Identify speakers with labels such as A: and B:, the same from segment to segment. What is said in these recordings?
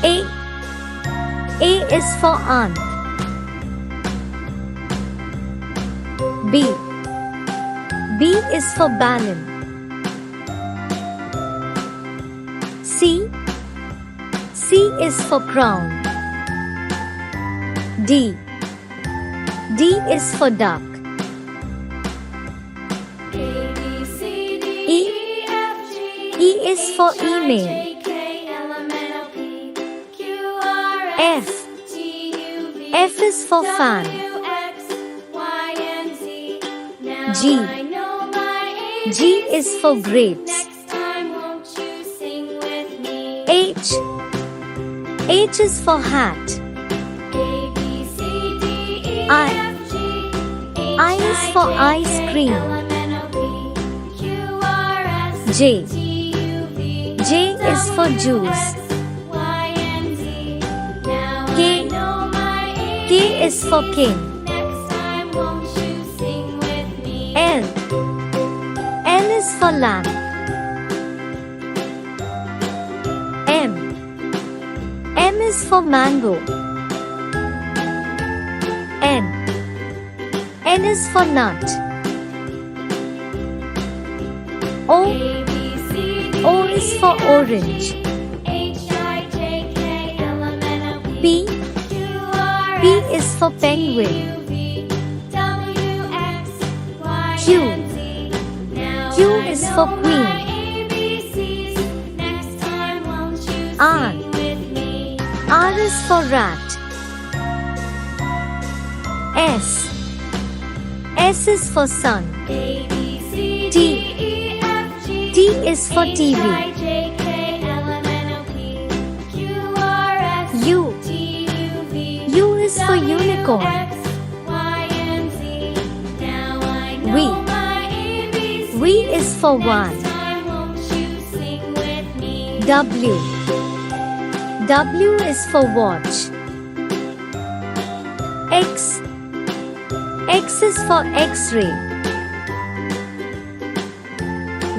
A: A. A is for aunt. B. B is for balloon. C. C is for crown. D. D is for duck. E. E is for email. F. F is for fan. G. G is for grapes. H. H is for hat. I is for ice cream. J. J is for juice. K. K is for king. L. L is for lamp. M. M is for mango. N. N is for nut. O. O is for orange. P. P is for penguin. Q. Q is for queen. R. R is for rat. S. S is for sun. T. T is for TV. U. U is for unicorn. V. V is for one. W. W is for watch. X. X is for X-ray.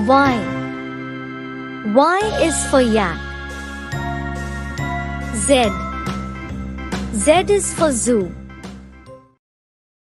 A: Y. Y is for yak. Z. Z is for zoo.